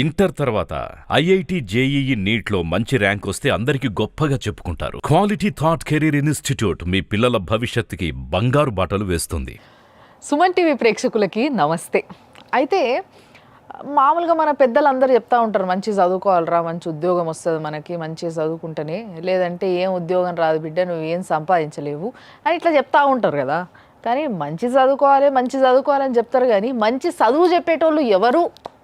Inter తర్వాత IIT JEE నీట్లో మంచి rank వస్తే అందరికి గొప్పగా చెప్పుకుంటారు. క్వాలిటీ థాట్ కెరీర్ ఇన్స్టిట్యూట్ మీ పిల్లల భవిష్యత్తుకి బంగారు బాటలు వేస్తుంది. సుమన్ టీవీ ప్రేక్షకులకి నమస్తే. అయితే మామూలుగా మన పెద్దలందరూ చెప్తా ఉంటారు, మంచి చదువుకోవాలరా, మంచి ఉద్యోగం వస్తుంది మనకి, మంచిగా చదువుకుంటేనే, లేదంటే ఏం ఉద్యోగం రాదు బిడ్డ, నువ్వు ఏం సంపాదించలేవు అని ఇట్లా చెప్తా ఉంటారు కదా. కానీ మంచి చదువుకోవాలని చెప్తారు, కానీ మంచి చదువు చెప్పేటోళ్ళు ఎవరు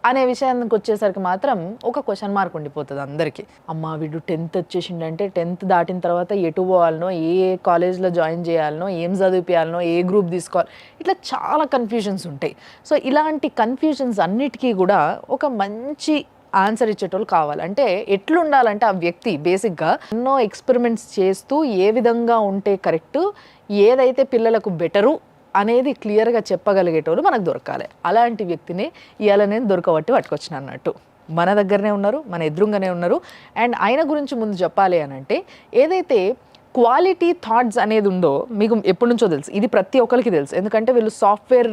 అనే విషయానికి వచ్చేసరికి మాత్రం ఒక క్వశ్చన్ మార్క్ ఉండిపోతుంది అందరికీ. అమ్మ వీడు 10th వచ్చేసిండంటే 10th దాటిన తర్వాత ఎటు పోవాలనో, ఏ కాలేజ్లో జాయిన్ చేయాలనో, ఏం చదివిపియాలనో, ఏ గ్రూప్ తీసుకోవాలి, ఇట్లా చాలా కన్ఫ్యూజన్స్ ఉంటాయి. సో ఇలాంటి కన్ఫ్యూజన్స్ అన్నిటికీ కూడా ఒక మంచి ఆన్సర్ ఇచ్చేటోళ్ళు కావాలి. అంటే ఎట్లుండాలంటే ఆ వ్యక్తి బేసిక్గా ఎన్నో ఎక్స్పెరిమెంట్స్ చేస్తూ ఏ విధంగా ఉంటే కరెక్ట్, ఏదైతే పిల్లలకు బెటరు అనేది క్లియర్గా చెప్పగలిగేటోళ్ళు మనకు దొరకాలి. అలాంటి వ్యక్తిని ఇవాళ నేను పట్టుకొచ్చిన అన్నట్టు. మన దగ్గరనే ఉన్నారు, మన ఎదురుగానే ఉన్నారు. అండ్ ఆయన గురించి ముందు చెప్పాలి అని అంటే, ఏదైతే క్వాలిటీ థాట్స్ అనేది ఉందో మీకు ఎప్పటి నుంచో తెలుసు, ఇది ప్రతి ఒక్కరికి తెలుసు, ఎందుకంటే వీళ్ళు సాఫ్ట్వేర్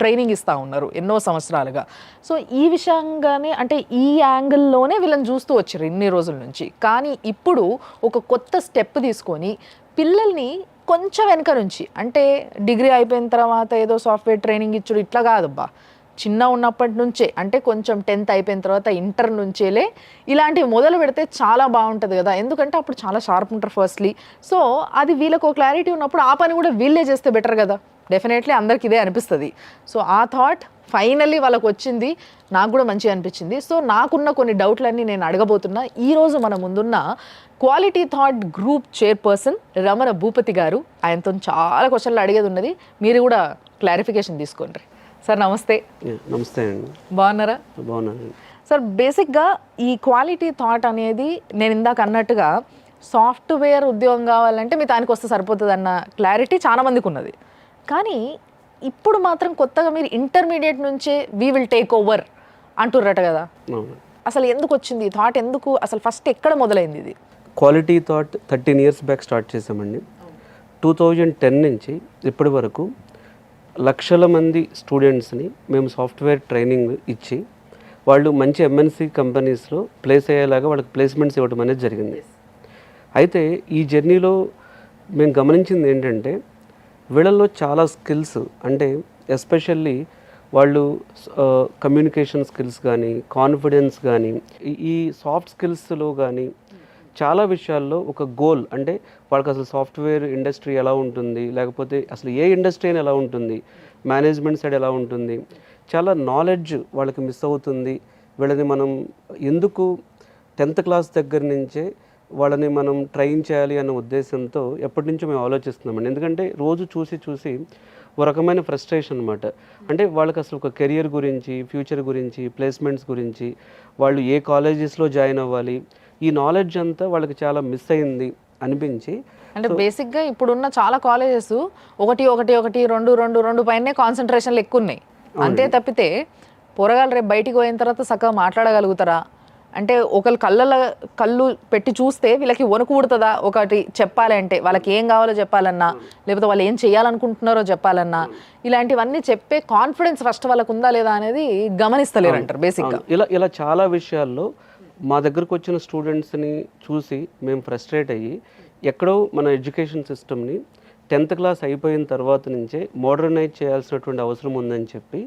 ట్రైనింగ్ ఇస్తూ ఉన్నారు ఎన్నో సంవత్సరాలుగా. సో ఈ విషయంగానే, అంటే ఈ యాంగిల్లోనే వీళ్ళని చూస్తూ వచ్చారు ఇన్ని రోజుల నుంచి. కానీ ఇప్పుడు ఒక కొత్త స్టెప్ తీసుకొని పిల్లల్ని కొంచెం వెనక నుంచి, అంటే డిగ్రీ అయిపోయిన తర్వాత ఏదో సాఫ్ట్వేర్ ట్రైనింగ్ ఇచ్చుడు ఇట్లా కాదబ్బా, చిన్న ఉన్నప్పటి నుంచే, అంటే కొంచెం 10th అయిపోయిన తర్వాత ఇంటర్ నుంచేలే ఇలాంటివి మొదలు పెడితే చాలా బాగుంటుంది కదా. ఎందుకంటే అప్పుడు చాలా షార్ప్ ఉంటారు ఫస్ట్లీ. సో అది వీళ్ళకు క్లారిటీ ఉన్నప్పుడు ఆ పని కూడా వీళ్ళే చేస్తే బెటర్ కదా. డెఫినెట్లీ అందరికి ఇదే అనిపిస్తుంది. సో ఆ థాట్ ఫైనల్లీ వాళ్ళకు వచ్చింది, నాకు కూడా మంచిగా అనిపించింది. సో నాకున్న కొన్ని డౌట్లన్నీ నేను అడగబోతున్నా. ఈరోజు మన ముందున్న quality thought group chairperson Ramana Bhupathi గారు. ఆయనతో చాలా క్వశ్చన్లు అడిగేది ఉన్నది, మీరు కూడా క్లారిఫికేషన్ తీసుకోండి. సార్ నమస్తే. నమస్తే అండి. బాగున్నారా? బాగున్నాను సార్. బేసిక్గా ఈ క్వాలిటీ థాట్ అనేది నేను ఇందాక అన్నట్టుగా సాఫ్ట్వేర్ ఉద్యోగం కావాలంటే మీ దానికి వస్తే సరిపోతుంది అన్న క్లారిటీ చాలా మందికి ఉన్నది. కానీ ఇప్పుడు మాత్రం కొత్తగా మీరు ఇంటర్మీడియట్ నుంచే వీ విల్ టేక్ ఓవర్ అంటుర్రట కదా. అసలు ఎందుకు వచ్చింది ఈ థాట్? ఎందుకు అసలు ఫస్ట్ ఎక్కడ మొదలైంది ఇది? Quality thought 13 years back start చేసామండి. 2010 నుంచి ఇప్పటి వరకు లక్షల మంది స్టూడెంట్స్ని మేము సాఫ్ట్వేర్ ట్రైనింగ్ ఇచ్చి వాళ్ళు మంచి ఎంఎన్సి కంపెనీస్లో ప్లేస్ అయ్యేలాగా వాళ్ళకి ప్లేస్మెంట్స్ ఇవ్వడం అనేది జరిగింది. అయితే ఈ జర్నీలో మేము గమనించింది ఏంటంటే, వీళ్ళల్లో చాలా స్కిల్స్, అంటే ఎస్పెషల్లీ వాళ్ళు కమ్యూనికేషన్ స్కిల్స్ కానీ, కాన్ఫిడెన్స్ కానీ, ఈ సాఫ్ట్ స్కిల్స్లో కానీ చాలా విషయాల్లో ఒక గోల్, అంటే వాళ్ళకి అసలు సాఫ్ట్వేర్ ఇండస్ట్రీ ఎలా ఉంటుంది, లేకపోతే అసలు ఏ ఇండస్ట్రీ అని ఎలా ఉంటుంది, మేనేజ్మెంట్ సైడ్ ఎలా ఉంటుంది, చాలా నాలెడ్జ్ వాళ్ళకి మిస్ అవుతుంది. వీళ్ళని మనం ఎందుకు 10th క్లాస్ దగ్గర నుంచే వాళ్ళని మనం ట్రైన్ చేయాలి అన్న ఉద్దేశంతో ఎప్పటి నుంచో మేము ఆలోచిస్తున్నామండి. ఎందుకంటే రోజు చూసి ఒక రకమైన ఫ్రస్ట్రేషన్ అనమాట. అంటే వాళ్ళకి అసలు ఒక కెరియర్ గురించి, ఫ్యూచర్ గురించి, ప్లేస్మెంట్స్ గురించి, వాళ్ళు ఏ కాలేజెస్లో జాయిన్ అవ్వాలి, ఈ నాలెడ్జ్ అంతా వాళ్ళకి చాలా మిస్ అయింది అనిపించి, అంటే బేసిక్గా ఇప్పుడున్న చాలా కాలేజెస్ ఒకటి 2 పైనే కాన్సన్ట్రేషన్లు ఎక్కువ ఉన్నాయి. అంతే తప్పితే పోరగాళ్ళు రేపు బయటికి పోయిన తర్వాత చక్కగా మాట్లాడగలుగుతారా, అంటే ఒకళ్ళు కళ్ళు పెట్టి చూస్తే వీళ్ళకి వణుకు పుడుతుందా, ఒకటి చెప్పాలంటే వాళ్ళకి ఏం కావాలో చెప్పాలన్నా, లేకపోతే వాళ్ళు ఏం చేయాలనుకుంటున్నారో చెప్పాలన్నా, ఇలాంటివన్నీ చెప్పే కాన్ఫిడెన్స్ ఫస్ట్ వాళ్ళకు ఉందా లేదా అనేది గమనిస్తలేరు అంటారు బేసిక్గా. ఇలా చాలా విషయాల్లో మా దగ్గరకు వచ్చిన స్టూడెంట్స్ని చూసి మేము ఫ్రస్ట్రేట్ అయ్యి, ఎక్కడో మన ఎడ్యుకేషన్ సిస్టమ్ని 10th క్లాస్ అయిపోయిన తర్వాత నుంచే మోడర్నైజ్ చేయాల్సినటువంటి అవసరం ఉందని చెప్పి,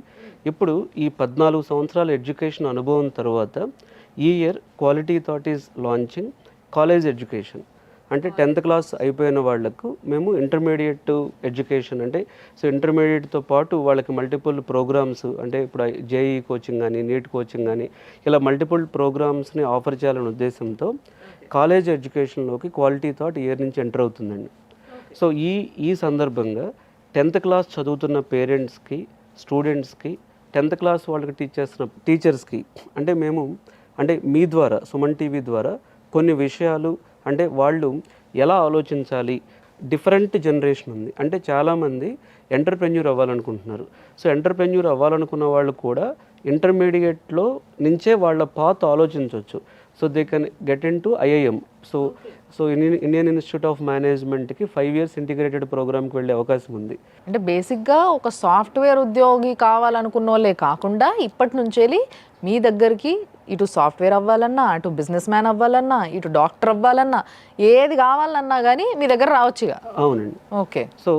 ఇప్పుడు ఈ 14 సంవత్సరాల ఎడ్యుకేషన్ అనుభవం తర్వాత ఈ year quality thought is launching college education. అంటే 10th క్లాస్ అయిపోయిన వాళ్లకు మేము ఇంటర్మీడియట్ ఎడ్యుకేషన్, అంటే సో ఇంటర్మీడియట్తో పాటు వాళ్ళకి మల్టిపుల్ ప్రోగ్రామ్స్, అంటే ఇప్పుడు జేఈ కోచింగ్ కానీ, నీట్ కోచింగ్ కానీ, ఇలా మల్టిపుల్ ప్రోగ్రామ్స్ని ఆఫర్ చేయాలనే ఉద్దేశంతో కాలేజ్ ఎడ్యుకేషన్లోకి క్వాలిటీ థాట్ ఇయర్ నుంచి ఎంటర్ అవుతుందండి. సో ఈ సందర్భంగా 10th క్లాస్ చదువుతున్న పేరెంట్స్కి, స్టూడెంట్స్కి, 10th క్లాస్ వాళ్ళకి టీచర్స్కి, అంటే మేము, అంటే మీ ద్వారా, సుమన్ టీవీ ద్వారా కొన్ని విషయాలు, అంటే వాళ్ళు ఎలా ఆలోచించాలి. డిఫరెంట్ జనరేషన్ ఉంది, అంటే చాలామంది ఎంటర్ప్రెన్యూర్ అవ్వాలనుకుంటున్నారు. సో ఎంటర్ప్రెన్యూర్ అవ్వాలనుకున్న వాళ్ళు కూడా ఇంటర్మీడియట్లో నుంచే వాళ్ళ పాత్ ఆలోచించవచ్చు. So they can get into IIM. So Indian Institute of మేనేజ్మెంట్కి 5 years ఇంటిగ్రేటెడ్ ప్రోగ్రామ్కి వెళ్ళే అవకాశం ఉంది. అంటే బేసిక్గా ఒక సాఫ్ట్వేర్ ఉద్యోగి కావాలనుకున్న వాళ్ళే కాకుండా ఇప్పటి నుంచేలి మీ దగ్గరికి ఇటు సాఫ్ట్వేర్ అవ్వాలన్నా, అటు బిజినెస్ మ్యాన్ అవ్వాలన్నా, ఇటు డాక్టర్ అవ్వాలన్నా, ఏది కావాలన్నా కానీ మీ దగ్గర రావచ్చుగా. అవునండి. ఓకే. సో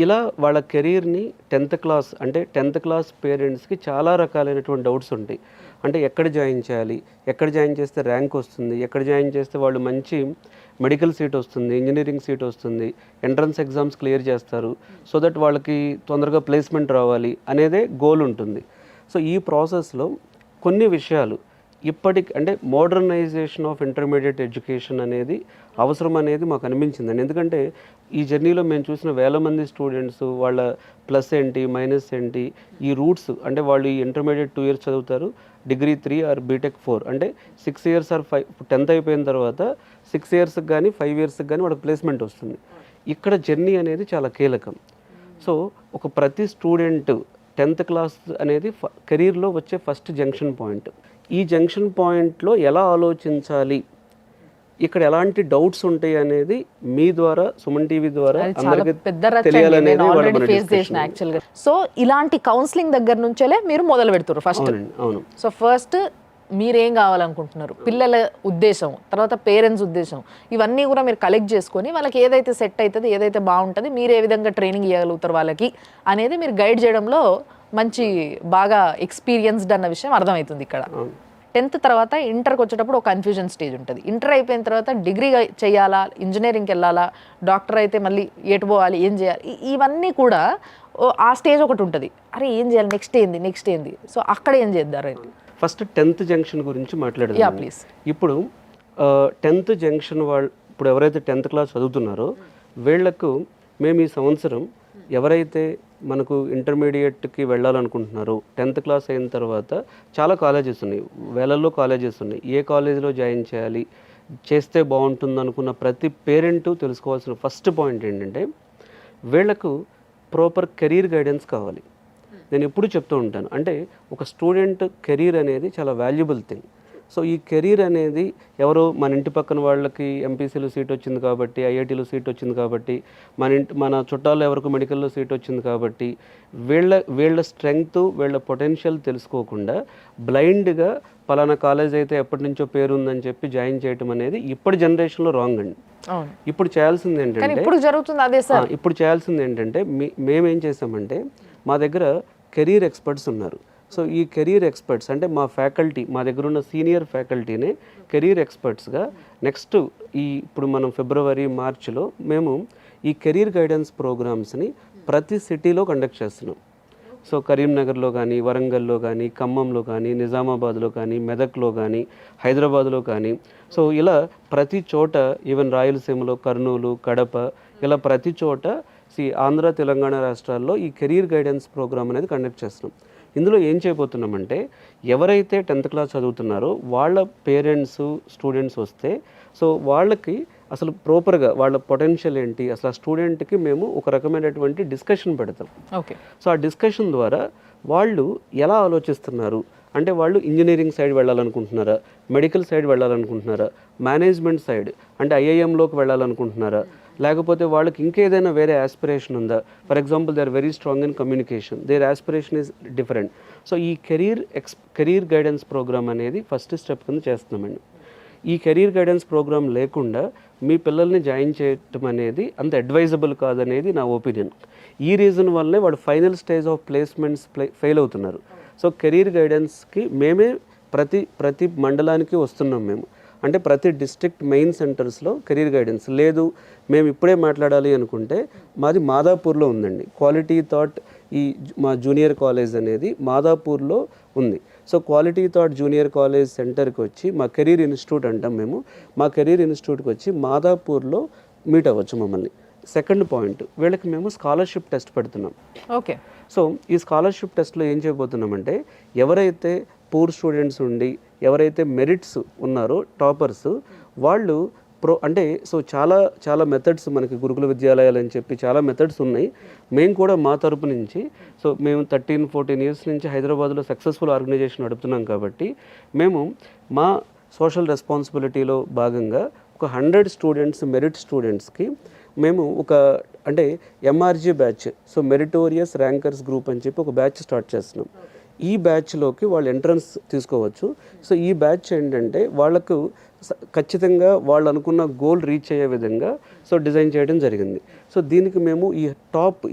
ఇలా వాళ్ళ కెరీర్ని 10th క్లాస్ అంటే 10th క్లాస్ పేరెంట్స్కి చాలా రకాలైనటువంటి డౌట్స్ ఉంటాయి. అంటే ఎక్కడ జాయిన్ చేయాలి, ఎక్కడ జాయిన్ చేస్తే ర్యాంక్ వస్తుంది, ఎక్కడ జాయిన్ చేస్తే వాళ్ళు మంచి మెడికల్ సీట్ వస్తుంది, ఇంజనీరింగ్ సీట్ వస్తుంది, ఎంట్రన్స్ ఎగ్జామ్స్ క్లియర్ చేస్తారు, సో దట్ వాళ్ళకి తొందరగా ప్లేస్మెంట్ రావాలి అనేదే గోల్ ఉంటుంది. సో ఈ ప్రాసెస్లో కొన్ని విషయాలు అంటే మోడర్నైజేషన్ ఆఫ్ ఇంటర్మీడియట్ ఎడ్యుకేషన్ అనేది అవసరం అనేది మాకు అనిపించిందండి. ఎందుకంటే ఈ జర్నీలో మేము చూసిన వేల మంది స్టూడెంట్స్ వాళ్ళ ప్లస్ ఏంటి, మైనస్ ఏంటి, ఈ రూట్స్ అంటే వాళ్ళు ఈ ఇంటర్మీడియట్ 2 years చదువుతారు, డిగ్రీ 3 or బీటెక్ 4, అంటే 6 years or 5, 10th అయిపోయిన తర్వాత 6 yearsకి కానీ 5 yearsకి కానీ వాళ్ళకి ప్లేస్మెంట్ వస్తుంది. ఇక్కడ జర్నీ అనేది చాలా కీలకం. సో ఒక ప్రతి స్టూడెంట్ 10th క్లాస్ అనేది కెరీర్లో వచ్చే ఫస్ట్ జంక్షన్ పాయింట్. ఈ జంక్షన్ పాయింట్లో ఎలా ఆలోచించాలి, ఇక్కడ ఎలాంటి డౌట్స్ ఉంటాయి అనేది మీ ద్వారా, సుమన్ టీవీ ద్వారా అందరికీ తెలియాలనేది వాళ్ళ డిస్కషన్. యాక్చువల్గా సో ఇలాంటి కౌన్సిలింగ్ దగ్గర నుంచేలే మీరు మొదలు పెడుతున్నారు ఫస్ట్. అవును. సో ఫస్ట్ మీరేం కావాలనుకుంటున్నారు, పిల్లల ఉద్దేశం, తర్వాత పేరెంట్స్ ఉద్దేశం, ఇవన్నీ కూడా మీరు కలెక్ట్ చేసుకొని వాళ్ళకి ఏదైతే సెట్ అవుతుంది, ఏదైతే బాగుంటుంది, మీరు ఏ విధంగా ట్రైనింగ్ ఇవ్వగలుగుతారు వాళ్ళకి అనేది మీరు గైడ్ చేయడంలో మంచి బాగా ఎక్స్పీరియన్స్డ్ అన్న విషయం అర్థమవుతుంది ఇక్కడ. 10th తర్వాత ఇంటర్కి వచ్చేటప్పుడు ఒక కన్ఫ్యూజన్ స్టేజ్ ఉంటుంది. ఇంటర్ అయిపోయిన తర్వాత డిగ్రీ చేయాలా, ఇంజనీరింగ్కి వెళ్ళాలా, డాక్టర్ అయితే మళ్ళీ ఎటు పోవాలి, ఏం చేయాలి, ఇవన్నీ కూడా ఆ స్టేజ్ ఒకటి ఉంటుంది. అరే ఏం చేయాలి, నెక్స్ట్ ఏంది, సో అక్కడ ఏం చేద్దారు? ఫస్ట్ 10th జంక్షన్ గురించి మాట్లాడదాం. ప్లీజ్. ఇప్పుడు 10th జంక్షన్ వాళ్ళు ఇప్పుడు ఎవరైతే 10th క్లాస్ చదువుతున్నారో వీళ్లకు మేము ఈ సంవత్సరం ఎవరైతే మనకు ఇంటర్మీడియట్కి వెళ్ళాలనుకుంటున్నారో 10th క్లాస్ అయిన తర్వాత చాలా కాలేజెస్ ఉన్నాయి, వేలల్లో కాలేజెస్ ఉన్నాయి. ఏ కాలేజీలో జాయిన్ చేయాలి, చేస్తే బాగుంటుంది అనుకున్న ప్రతి పేరెంటు తెలుసుకోవాల్సిన ఫస్ట్ పాయింట్ ఏంటంటే వీళ్లకు ప్రాపర్ కెరీర్ గైడెన్స్ కావాలి. నేను ఎప్పుడు చెప్తూ ఉంటాను, అంటే ఒక స్టూడెంట్ కెరీర్ అనేది చాలా వాల్యుబుల్ థింగ్. సో ఈ కెరీర్ అనేది ఎవరో మన ఇంటి పక్కన వాళ్ళకి ఎంపీసీలో సీట్ వచ్చింది కాబట్టి, ఐఐటీలో సీట్ వచ్చింది కాబట్టి, మన చుట్టాల్లో ఎవరికి మెడికల్లో సీట్ వచ్చింది కాబట్టి వీళ్ళ స్ట్రెంగ్త్, వీళ్ళ పొటెన్షియల్ తెలుసుకోకుండా బ్లైండ్గా పలానా కాలేజ్ అయితే ఎప్పటి నుంచో పేరు ఉందని చెప్పి జాయిన్ చేయటం అనేది ఇప్పటి జనరేషన్లో రాంగ్ అండి. ఇప్పుడు చేయాల్సింది ఏంటంటే ఇప్పుడు చేయాల్సింది ఏంటంటే మేమేం చేసామంటే మా దగ్గర కెరీర్ ఎక్స్పర్ట్స్ ఉన్నారు. సో ఈ కెరీర్ ఎక్స్పర్ట్స్ అంటే మా ఫ్యాకల్టీ, మా దగ్గర ఉన్న సీనియర్ ఫ్యాకల్టీనే కెరీర్ ఎక్స్పర్ట్స్గా నెక్స్ట్ ఇప్పుడు మనం February, Marchలో మేము ఈ కెరీర్ గైడెన్స్ ప్రోగ్రామ్స్ని ప్రతి సిటీలో కండక్ట్ చేస్తున్నాం. సో కరీంనగర్లో కానీ, వరంగల్లో కానీ, ఖమ్మంలో కానీ, నిజామాబాద్లో కానీ, మెదక్లో కానీ, హైదరాబాద్లో కానీ, సో ఇలా ప్రతి చోట, ఈవెన్ రాయలసీమలో, కర్నూలు, కడప, ఇలా ప్రతి చోట ఆంధ్ర, తెలంగాణ రాష్ట్రాల్లో ఈ కెరీర్ గైడెన్స్ ప్రోగ్రామ్ అనేది కండక్ట్ చేస్తున్నాం. ఇందులో ఏం చేయబోతున్నామంటే ఎవరైతే 10th క్లాస్ చదువుతున్నారో వాళ్ళ పేరెంట్స్, స్టూడెంట్స్ వస్తే సో వాళ్ళకి అసలు ప్రాపర్గా వాళ్ళ పొటెన్షియల్ ఏంటి, అసలు ఆ స్టూడెంట్కి మేము ఒక రకమైనటువంటి డిస్కషన్ పెడతాం. ఓకే. సో ఆ డిస్కషన్ ద్వారా వాళ్ళు ఎలా ఆలోచిస్తున్నారు, అంటే వాళ్ళు ఇంజనీరింగ్ సైడ్ వెళ్ళాలనుకుంటున్నారా, మెడికల్ సైడ్ వెళ్ళాలనుకుంటున్నారా, మేనేజ్మెంట్ సైడ్ అంటే IIMలోకి వెళ్ళాలనుకుంటున్నారా, లేకపోతే వాళ్ళకి ఇంకేదైనా వేరే ఆస్పిరేషన్ ఉందా. For example they are very strong in communication, their aspiration is different. So ఈ కెరీర్ గైడెన్స్ ప్రోగ్రామ్ అనేది ఫస్ట్ స్టెప్ కింద చేస్తున్నామండి. ఈ కెరీర్ గైడెన్స్ ప్రోగ్రామ్ లేకుండా మీ పిల్లల్ని జాయిన్ చేయటం అనేది అంత అడ్వైజబుల్ కాదనేది నా ఒపీనియన్. ఈ రీజన్ వల్లే వాడు final stage of placements fail అవుతున్నారు. సో కెరీర్ గైడెన్స్కి మేమే ప్రతి మండలానికి వస్తున్నాం మేము. అంటే ప్రతి డిస్ట్రిక్ట్ మెయిన్ సెంటర్స్లో కెరీర్ గైడెన్స్ లేదు, మేము ఇప్పుడే మాట్లాడాలి అనుకుంటే మాది మాదాపూర్లో ఉందండి. క్వాలిటీ థాట్ మా జూనియర్ కాలేజ్ అనేది మాదాపూర్లో ఉంది. So quality Thought junior college సెంటర్కి వచ్చి మా కెరీర్ ఇన్స్టిట్యూట్ అంటాం మేము, మా కెరీర్ ఇన్స్టిట్యూట్కి వచ్చి మాదాపూర్లో మీట్ అవ్వచ్చు మమ్మల్ని. సెకండ్ పాయింట్, వీళ్ళకి మేము స్కాలర్షిప్ టెస్ట్ పెడుతున్నాం. ఓకే. సో ఈ స్కాలర్షిప్ టెస్ట్లో ఏం చేయబోతున్నామంటే ఎవరైతే పూర్ స్టూడెంట్స్ ఉండి ఎవరైతే మెరిట్స్ ఉన్నారో టాపర్స్ వాళ్ళు అంటే సో చాలా మెథడ్స్ మనకి గురుకుల విద్యాలయాలు అని చెప్పి చాలా మెథడ్స్ ఉన్నాయి. మేము కూడా మా తరపు నుంచి సో మేము 13-14 years నుంచి హైదరాబాద్లో సక్సెస్ఫుల్ ఆర్గనైజేషన్ నడుపుతున్నాం కాబట్టి మేము మా సోషల్ రెస్పాన్సిబిలిటీలో భాగంగా ఒక 100 స్టూడెంట్స్ మెరిట్ స్టూడెంట్స్కి మేము ఒక అంటే MRG batch, so meritorious rankers group అని చెప్పి ఒక బ్యాచ్ స్టార్ట్ చేస్తున్నాం. ఈ బ్యాచ్లోకి వాళ్ళు ఎంట్రన్స్ తీసుకోవచ్చు. సో ఈ బ్యాచ్ ఏంటంటే వాళ్ళకు ఖచ్చితంగా వాళ్ళు అనుకున్న గోల్ రీచ్ అయ్యే విధంగా సో డిజైన్ చేయడం జరిగింది. సో దీనికి మేము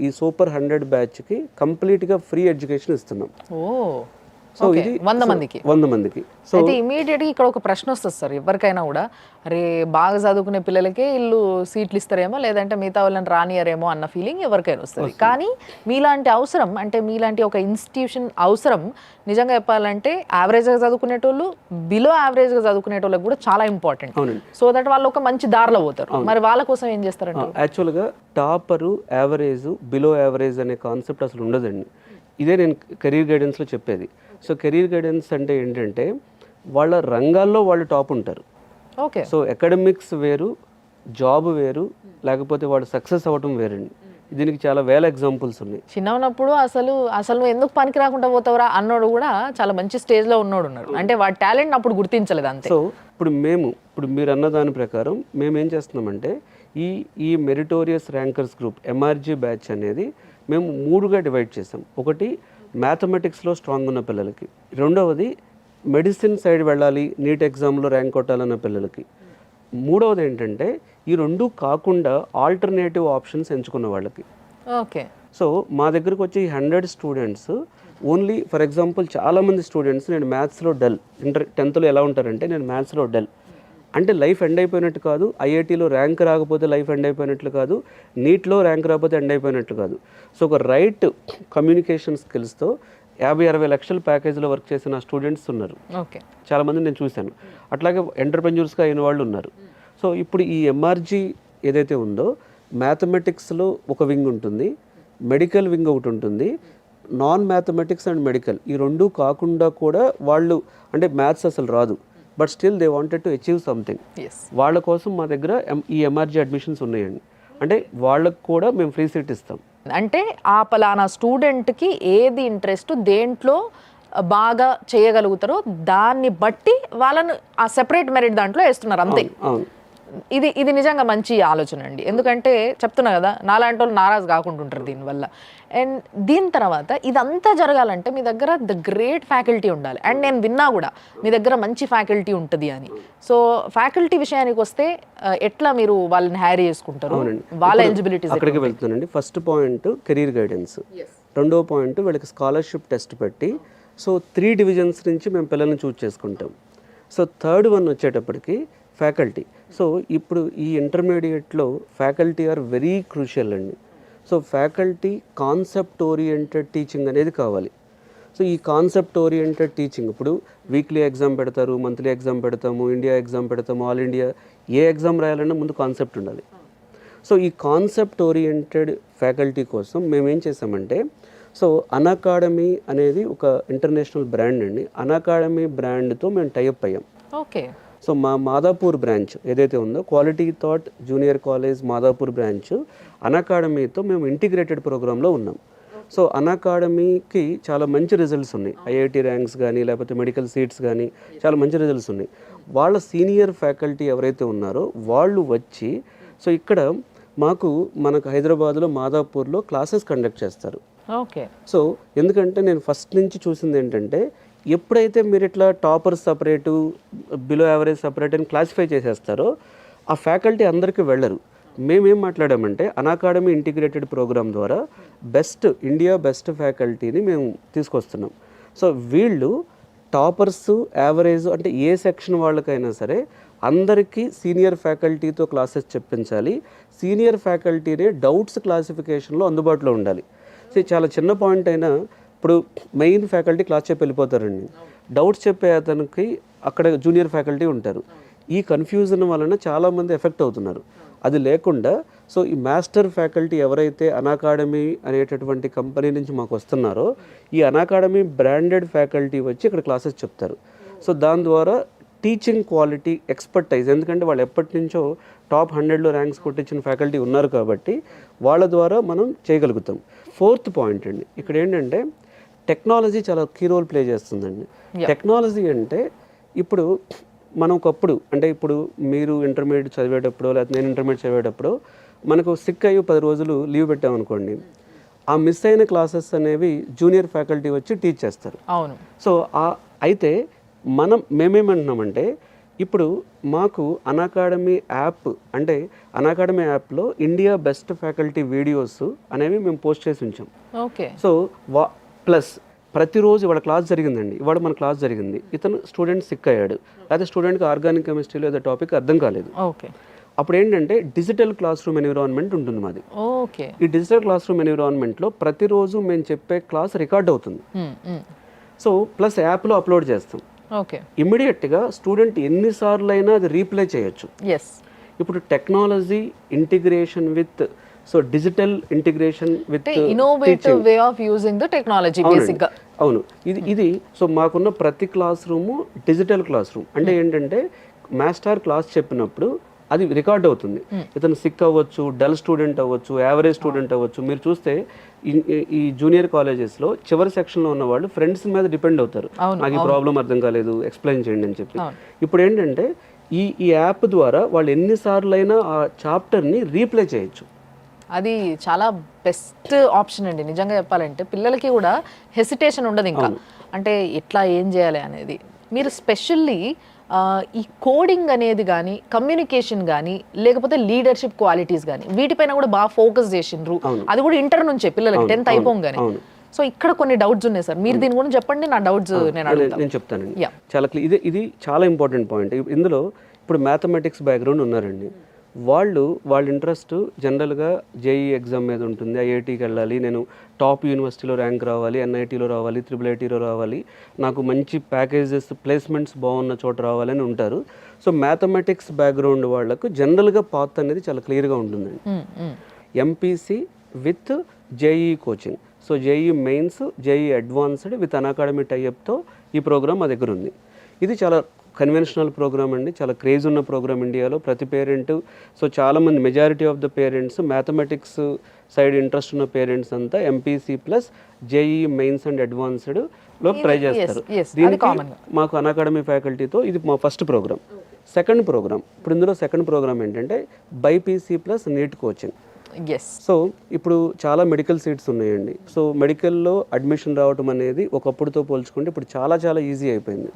ఈ సూపర్ 100 బ్యాచ్కి కంప్లీట్గా ఫ్రీ ఎడ్యుకేషన్ ఇస్తున్నాం. సో ఇది 100 మందికి. సో అయితే ఇమీడియట్గా ఇక్కడ ఒక ప్రశ్న వస్తుంది సార్ ఎవరికైనా కూడా, అరే బాగా చదువుకునే పిల్లలకే ఇల్లు సీట్లు ఇస్తారేమో లేదంటే మిగతా వాళ్ళని రానియరేమో అన్న ఫీలింగ్ ఎవరికైనా వస్తుంది. కానీ మీలాంటి అవసరం అంటే మీలాంటి ఒక ఇన్స్టిట్యూషన్ అవసరం నిజంగా చెప్పాలంటే యావరేజ్గా చదువుకునేటోళ్ళు బిలో యావరేజ్గా చదువుకునేటోళ్ళకి కూడా చాలా ఇంపార్టెంట్. సో దట్ వాళ్ళు ఒక మంచి దారిలో పోతారు. మరి వాళ్ళ కోసం ఏం చేస్తారంటే యాక్చువల్గా టాపరు యావరేజ్ బిలో యావరేజ్ అనే కాన్సెప్ట్ అసలు ఉండదండి. ఇదే నేను కెరీర్ గైడెన్స్లో చెప్పేది. సో కెరీర్ గైడెన్స్ అంటే ఏంటంటే వాళ్ళ రంగాల్లో వాళ్ళు టాప్ ఉంటారు. ఓకే. సో అకాడమిక్స్ వేరు, జాబ్ వేరు, లేకపోతే వాళ్ళు సక్సెస్ అవ్వటం వేరండి. దీనికి చాలా వేల ఎగ్జాంపుల్స్ ఉన్నాయి. చిన్న ఉన్నప్పుడు అసలు నువ్వు ఎందుకు పనికి రాకుండా పోతావురా అన్నోడు కూడా చాలా మంచి స్టేజ్లో ఉన్నాడు ఉన్నాడు, అంటే వాడి టాలెంట్ అప్పుడు గుర్తించలేదు అంతే. సో ఇప్పుడు మీరు అన్న దాని ప్రకారం మేము ఏం చేస్తున్నామంటే ఈ meritorious rankers group MRG batch అనేది మేము 3గా డివైడ్ చేసాం. ఒకటి మ్యాథమెటిక్స్లో స్ట్రాంగ్ ఉన్న పిల్లలకి, రెండవది మెడిసిన్ సైడ్ వెళ్ళాలి నీట్ ఎగ్జామ్లో ర్యాంక్ కొట్టాలన్న పిల్లలకి, మూడవది ఏంటంటే ఈ రెండు కాకుండా ఆల్టర్నేటివ్ ఆప్షన్స్ ఎంచుకున్న వాళ్ళకి. ఓకే. సో మా దగ్గరకు వచ్చే ఈ 100 స్టూడెంట్స్ ఓన్లీ ఫర్ ఎగ్జాంపుల్ చాలామంది స్టూడెంట్స్ నేను మ్యాథ్స్లో డల్, 10th ఎలా ఉంటారంటే నేను మ్యాథ్స్లో డల్ అంటే లైఫ్ ఎండ్ అయిపోయినట్టు కాదు, ఐఐటీలో ర్యాంక్ రాకపోతే లైఫ్ ఎండ్ అయిపోయినట్లు కాదు, నీట్లో ర్యాంక్ రాకపోతే ఎండ్ అయిపోయినట్లు కాదు. సో ఒక రైట్ కమ్యూనికేషన్ స్కిల్స్తో 50-60 లక్షల ప్యాకేజీలో వర్క్ చేసిన స్టూడెంట్స్ ఉన్నారు. ఓకే. చాలామంది నేను చూశాను. అట్లాగే ఎంటర్ప్రెన్యూర్స్గా అయిన వాళ్ళు ఉన్నారు. సో ఇప్పుడు ఈ ఎంఆర్జీ ఏదైతే ఉందో మ్యాథమెటిక్స్లో ఒక వింగ్ ఉంటుంది, మెడికల్ వింగ్ ఒకటి ఉంటుంది, నాన్ మ్యాథమెటిక్స్ అండ్ మెడికల్ ఈ రెండు కాకుండా కూడా వాళ్ళు అంటే మ్యాథ్స్ అసలు రాదు but still they wanted to achieve something. వాళ్ళ కోసం మా దగ్గర ఈ ఎంఆర్జీ అడ్మిషన్స్ ఉన్నాయండి. అంటే వాళ్ళకు కూడా మేము ఫ్రీ సీట్ ఇస్తాం. అంటే ఆ పలానా స్టూడెంట్కి ఏది ఇంట్రెస్ట్ దేంట్లో బాగా చేయగలుగుతారో దాన్ని బట్టి వాళ్ళను ఆ సెపరేట్ మెరిట్ దాంట్లో వేస్తున్నారు అంతే. ఇది నిజంగా మంచి ఆలోచన అండి. ఎందుకంటే చెప్తున్నా కదా నాలాంటి వాళ్ళు నారాజు కాకుండా ఉంటారు దీనివల్ల. అండ్ దీని తర్వాత ఇదంతా జరగాలంటే మీ దగ్గర ద గ్రేట్ ఫ్యాకల్టీ ఉండాలి. అండ్ నేను విన్నా కూడా మీ దగ్గర మంచి ఫ్యాకల్టీ ఉంటుంది అని. సో ఫ్యాకల్టీ విషయానికి వస్తే ఎట్లా మీరు వాళ్ళని హైర్ చేసుకుంటారు, వాళ్ళ ఎలిజిబిలిటీస్ అక్కడికి వెళ్తున్నానండి. ఫస్ట్ పాయింట్ కెరీర్ గైడెన్స్, రెండో పాయింట్ వీళ్ళకి స్కాలర్షిప్ టెస్ట్ పెట్టి సో 3 డివిజన్స్ నుంచి మేము పిల్లల్ని చూస్ చేసుకుంటాం. సో థర్డ్ వన్ వచ్చేటప్పటికి ఫ్యాకల్టీ. సో ఇప్పుడు ఈ ఇంటర్మీడియట్లో ఫ్యాకల్టీ ఆర్ వెరీ క్రూషియల్ అండి. So faculty concept oriented teaching అనేది కావాలి. సో ఈ కాన్సెప్ట్ ఓరియంటెడ్ టీచింగ్ ఇప్పుడు వీక్లీ ఎగ్జామ్ పెడతారు, మంత్లీ ఎగ్జామ్ పెడతాము, ఇండియా ఎగ్జామ్ పెడతాము, ఆల్ ఇండియా ఏ ఎగ్జామ్ రాయాలన్నా ముందు కాన్సెప్ట్ ఉండాలి. సో ఈ కాన్సెప్ట్ ఓరియంటెడ్ ఫ్యాకల్టీ కోసం మేము ఏం చేసామంటే సో అన్అకాడమీ అనేది ఒక ఇంటర్నేషనల్ బ్రాండ్ అండి. అన్అకాడమీ బ్రాండ్తో మేము టైఅప్ అయ్యాం. ఓకే. సో మా మాదాపూర్ బ్రాంచ్ ఏదైతే ఉందో Quality Thought junior college Madhapur branch అన్అకాడమీతో మేము ఇంటిగ్రేటెడ్ ప్రోగ్రాంలో ఉన్నాం. సో అన్అకాడమీకి చాలా మంచి రిజల్ట్స్ ఉన్నాయి. ఐఐటి ర్యాంక్స్ కానీ లేకపోతే మెడికల్ సీట్స్ కానీ చాలా మంచి రిజల్ట్స్ ఉన్నాయి. వాళ్ళ సీనియర్ ఫ్యాకల్టీ ఎవరైతే ఉన్నారో వాళ్ళు వచ్చి సో ఇక్కడ మనకు హైదరాబాద్లో మాదాపూర్లో క్లాసెస్ కండక్ట్ చేస్తారు. ఓకే. సో ఎందుకంటే నేను ఫస్ట్ నుంచి చూసింది ఏంటంటే ఎప్పుడైతే మీరు ఇట్లా topper separate below average separate అని క్లాసిఫై చేసేస్తారో ఆ ఫ్యాకల్టీ అందరికీ వెళ్ళరు. మేమేం మాట్లాడామంటే అన్అకాడమీ ఇంటిగ్రేటెడ్ ప్రోగ్రామ్ ద్వారా ఇండియా బెస్ట్ ఫ్యాకల్టీని మేము తీసుకొస్తున్నాం. సో వీళ్ళు టాపర్స్ యావరేజ్ అంటే ఏ సెక్షన్ వాళ్ళకైనా సరే అందరికీ సీనియర్ ఫ్యాకల్టీతో క్లాసెస్ చెప్పించాలి. సీనియర్ ఫ్యాకల్టీనే డౌట్స్ క్లాసిఫికేషన్లో అందుబాటులో ఉండాలి. సో చాలా చిన్న పాయింట్ అయినా ఇప్పుడు మెయిన్ ఫ్యాకల్టీ క్లాస్ చెప్పి వెళ్ళిపోతారండి, డౌట్స్ చెప్పే అతనికి అక్కడ జూనియర్ ఫ్యాకల్టీ ఉంటారు. ఈ కన్ఫ్యూజన్ వలన చాలామంది ఎఫెక్ట్ అవుతున్నారు. అది లేకుండా సో ఈ మాస్టర్ ఫ్యాకల్టీ ఎవరైతే అన్అకాడమీ అనేటటువంటి కంపెనీ నుంచి మాకు వస్తున్నారో ఈ అన్అకాడమీ బ్రాండెడ్ ఫ్యాకల్టీ వచ్చి ఇక్కడ క్లాసెస్ చెప్తారు. సో దాని ద్వారా టీచింగ్ క్వాలిటీ ఎక్స్పర్టైజ్, ఎందుకంటే వాళ్ళు ఎప్పటి నుంచో టాప్ 100లో ర్యాంక్స్ కొట్టించిన ఫ్యాకల్టీ ఉన్నారు కాబట్టి వాళ్ళ ద్వారా మనం చేయగలుగుతాం. ఫోర్త్ పాయింట్ అండి, ఇక్కడ ఏంటంటే టెక్నాలజీ చాలా కీ రోల్ ప్లే చేస్తుందండి. టెక్నాలజీ అంటే ఇప్పుడు మనం ఒకప్పుడు అంటే ఇప్పుడు మీరు ఇంటర్మీడియట్ చదివేటప్పుడు లేకపోతే నేను ఇంటర్మీడియట్ చదివేటప్పుడు మనకు సిక్ అయ్యి 10 రోజులు లీవ్ పెట్టామనుకోండి, ఆ మిస్ అయిన క్లాసెస్ అనేవి జూనియర్ ఫ్యాకల్టీ వచ్చి టీచ్ చేస్తారు. అవును. సో అయితే మేమేమంటున్నామంటే ఇప్పుడు మాకు అన్అకాడమీ యాప్ అంటే అన్అకాడమీ యాప్లో ఇండియా బెస్ట్ ఫ్యాకల్టీ వీడియోస్ అనేవి మేము పోస్ట్ చేసి ఉంచాం. ఓకే. సో ప్లస్ ప్రతిరోజు ఇవాళ క్లాస్ జరిగిందండి, ఇవాళ మన క్లాస్ జరిగింది, ఇతను స్టూడెంట్ సిక్ అయ్యాడు, అయితే స్టూడెంట్కి ఆర్గానిక్ కెమిస్ట్రీలో ఏదో టాపిక్ అర్థం కాలేదు. ఓకే. అప్పుడు ఏంటంటే డిజిటల్ క్లాస్ రూమ్ ఎన్విరాన్మెంట్ ఉంటుంది మాది. ఓకే. ఈ డిజిటల్ క్లాస్ రూమ్ ఎన్విరాన్మెంట్లో ప్రతిరోజు మేము చెప్పే క్లాస్ రికార్డ్ అవుతుంది. సో ప్లస్ యాప్లో అప్లోడ్ చేస్తాం. ఓకే. ఇమ్మీడియట్గా స్టూడెంట్ ఎన్నిసార్లు అయినా అది రీప్లే చేయొచ్చు. ఎస్. ఇప్పుడు technology integration with digital integration with innovative way of using the technology basic గా. అవును. ఇది సో మాకున్న ప్రతి class room digital class room అంటే ఏంటంటే మాస్టర్ క్లాస్ చెప్పినప్పుడు అది రికార్డ్ అవుతుంది. ఇతను సిక్ అవ్వచ్చు, డల్ స్టూడెంట్ అవ్వచ్చు, యావరేజ్ స్టూడెంట్ అవ్వచ్చు. మీరు చూస్తే ఈ జూనియర్ కాలేజెస్లో చివరి సెక్షన్లో ఉన్న వాళ్ళు ఫ్రెండ్స్ మీద డిపెండ్ అవుతారు. నాకు ఈ ప్రాబ్లం అర్థం కాలేదు, ఎక్స్ప్లెయిన్ చేయండి అని చెప్పి. ఇప్పుడు ఏంటంటే ఈ యాప్ ద్వారా వాళ్ళు ఎన్నిసార్లు అయినా ఆ చాప్టర్ని రీప్లే చేయొచ్చు. అది చాలా బెస్ట్ ఆప్షన్ అండి నిజంగా చెప్పాలంటే. పిల్లలకి కూడా హెసిటేషన్ ఉండదు ఇంకా, అంటే ఎట్లా ఏం చేయాలి అనేది. మీరు స్పెషల్లీ ఈ కోడింగ్ అనేది కానీ, కమ్యూనికేషన్ కానీ, లేకపోతే లీడర్షిప్ క్వాలిటీస్ కానీ వీటిపైన కూడా బాగా ఫోకస్ చేసిండ్రు. అది కూడా ఇంటర్ నుంచే పిల్లలకి 10th అయిపోగానే. సో ఇక్కడ కొన్ని డౌట్స్ ఉన్నాయి సార్, మీరు దీని గురించి చెప్పండి, నా డౌట్స్ నేను చెప్తానండి. చాలా ఇది చాలా ఇంపార్టెంట్ పాయింట్. ఇందులో ఇప్పుడు మ్యాథమెటిక్స్ బ్యాక్గ్రౌండ్ ఉన్నారండి, వాళ్ళ ఇంట్రెస్ట్ జనరల్గా జేఈ ఎగ్జామ్ మీద ఉంటుంది. ఐఐటీకి వెళ్ళాలి, నేను టాప్ యూనివర్సిటీలో ర్యాంక్ రావాలి, ఎన్ఐటీలో రావాలి, IIITలో రావాలి, నాకు మంచి ప్యాకేజెస్ ప్లేస్మెంట్స్ బాగున్న చోట రావాలని ఉంటారు. సో మ్యాథమెటిక్స్ బ్యాక్గ్రౌండ్ వాళ్ళకు జనరల్గా పాత్ అనేది చాలా క్లియర్గా ఉంటుందండి. MPC with JEE coaching, so JEE Mains, JEE Advanced with Unacademy టైఅప్తో ఈ ప్రోగ్రామ్ మా దగ్గర ఉంది. ఇది చాలా కన్వెన్షనల్ ప్రోగ్రామ్ అండి, చాలా క్రేజ్ ఉన్న ప్రోగ్రామ్ ఇండియాలో. ప్రతి పేరెంట్, సో చాలామంది majority of the parents mathematics side interest ఉన్న పేరెంట్స్ అంతా MPC plus JEE Mains and అడ్వాన్స్డ్లో ట్రై చేస్తారు. దీనికి మాకు అన్అకాడమీ ఫ్యాకల్టీతో ఇది మా ఫస్ట్ ప్రోగ్రామ్. సెకండ్ ప్రోగ్రామ్, ఇప్పుడు ఇందులో సెకండ్ ప్రోగ్రామ్ ఏంటంటే BiPC plus NEET coaching. So ఇప్పుడు చాలా మెడికల్ సీట్స్ ఉన్నాయండి. సో మెడికల్లో అడ్మిషన్ రావడం అనేది ఒకప్పుడుతో పోల్చుకుంటే ఇప్పుడు చాలా చాలా ఈజీ అయిపోయింది.